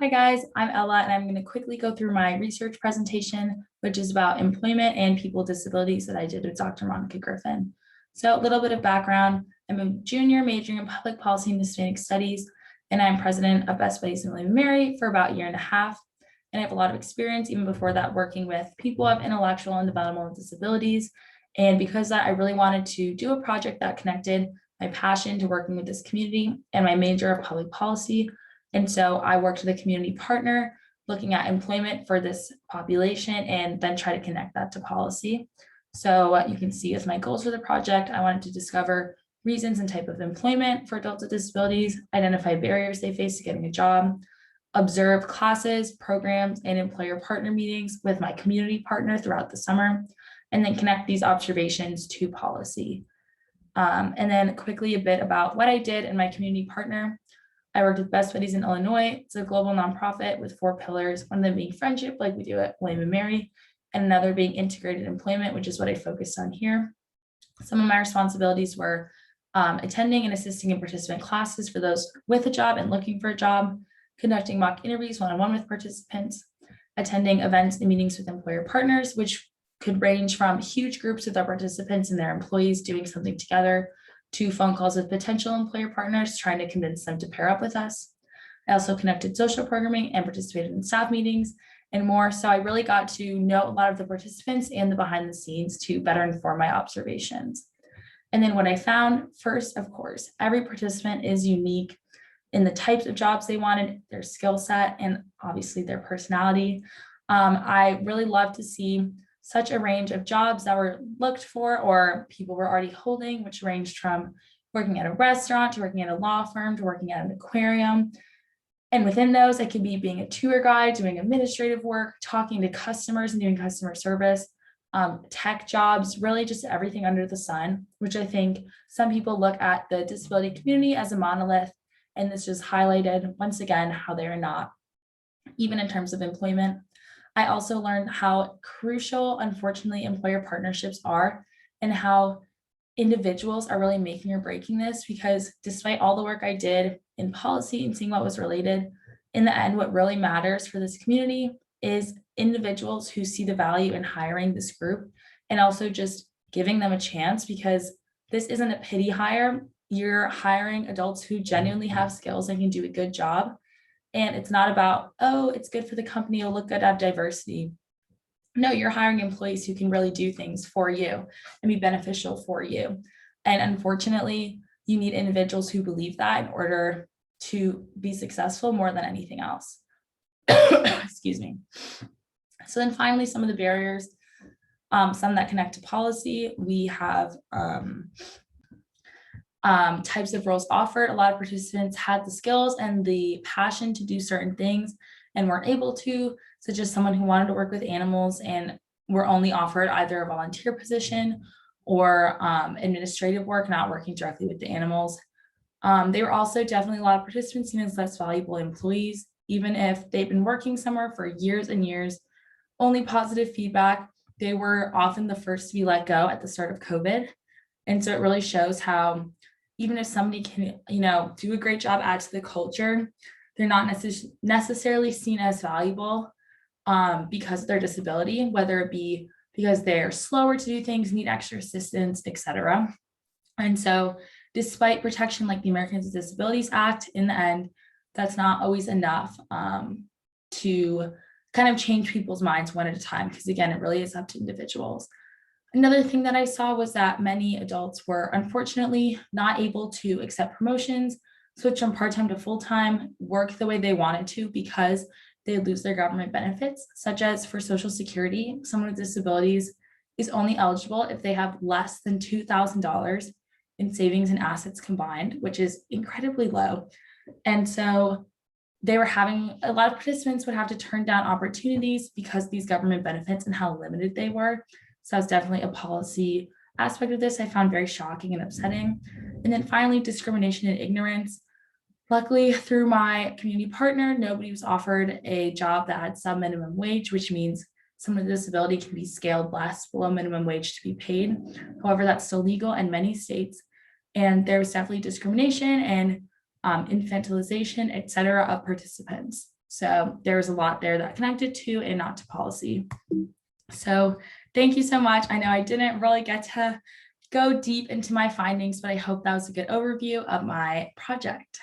Hi guys, I'm Ella and I'm going to quickly go through my research presentation, which is about employment and people with disabilities that I did with Dr. Monica Griffin. So a little bit of background, I'm a junior majoring in public policy and Hispanic studies, and I'm president of Best Buddies in William and Mary for about a year and a half. And I have a lot of experience even before that working with people of intellectual and developmental disabilities. And because that, I really wanted to do a project that connected my passion to working with this community and my major of public policy. And so I worked with a community partner looking at employment for this population and then try to connect that to policy. So what you can see as my goals for the project, I wanted to discover reasons and type of employment for adults with disabilities, identify barriers they face to getting a job, observe classes, programs, and employer partner meetings with my community partner throughout the summer, and then connect these observations to policy. And then quickly a bit about what I did and my community partner. I worked with Best Buddies in Illinois. It's a global nonprofit with 4 pillars, one of them being friendship, like we do at William and Mary, and another being integrated employment, which is what I focused on here. Some of my responsibilities were attending and assisting in participant classes for those with a job and looking for a job, conducting mock interviews one-on-one with participants, attending events and meetings with employer partners, which could range from huge groups with our participants and their employees doing something together to phone calls with potential employer partners trying to convince them to pair up with us. I also connected social programming and participated in staff meetings and more. So I really got to know a lot of the participants and the behind the scenes to better inform my observations. And then what I found first, of course, every participant is unique in the types of jobs they wanted, their skill set, and obviously their personality. I really love to see such a range of jobs that were looked for or people were already holding, which ranged from working at a restaurant to working at a law firm to working at an aquarium. And within those, it could be being a tour guide, doing administrative work, talking to customers and doing customer service, tech jobs, really just everything under the sun, which I think some people look at the disability community as a monolith. And this just highlighted once again how they are not, even in terms of employment. I also learned how crucial, unfortunately, employer partnerships are and how individuals are really making or breaking this, because despite all the work I did in policy and seeing what was related, in the end, what really matters for this community is individuals who see the value in hiring this group and also just giving them a chance, because this isn't a pity hire. You're hiring adults who genuinely have skills and can do a good job. And it's not about, oh, it's good for the company, it'll look good to have diversity. No, you're hiring employees who can really do things for you and be beneficial for you. And unfortunately, you need individuals who believe that in order to be successful more than anything else. Excuse me. So then finally, some of the barriers, some that connect to policy, we have types of roles offered. A lot of participants had the skills and the passion to do certain things and weren't able to, such as someone who wanted to work with animals and were only offered either a volunteer position or administrative work, not working directly with the animals. They were also definitely a lot of participants seen as less valuable employees, even if they've been working somewhere for years and years. Only positive feedback. They were often the first to be let go at the start of COVID. And so it really shows how even if somebody can, do a great job, add to the culture, they're not necessarily seen as valuable because of their disability, whether it be because they're slower to do things, need extra assistance, etc. And so despite protection like the Americans with Disabilities Act, in the end, that's not always enough to kind of change people's minds one at a time, because again, it really is up to individuals. Another thing that I saw was that many adults were unfortunately not able to accept promotions, switch from part-time to full-time, work the way they wanted to because they lose their government benefits, such as for Social Security. Someone with disabilities is only eligible if they have less than $2,000 in savings and assets combined, which is incredibly low. And so they were having, a lot of participants would have to turn down opportunities because of these government benefits and how limited they were. So that's definitely a policy aspect of this I found very shocking and upsetting. And then finally, discrimination and ignorance. Luckily, through my community partner, nobody was offered a job that had some minimum wage, which means someone with a disability can be scaled less below minimum wage to be paid. However, that's still legal in many states. And there was definitely discrimination and infantilization, et cetera, of participants. So there's a lot there that connected to and not to policy. So thank you so much. I know I didn't really get to go deep into my findings, but I hope that was a good overview of my project.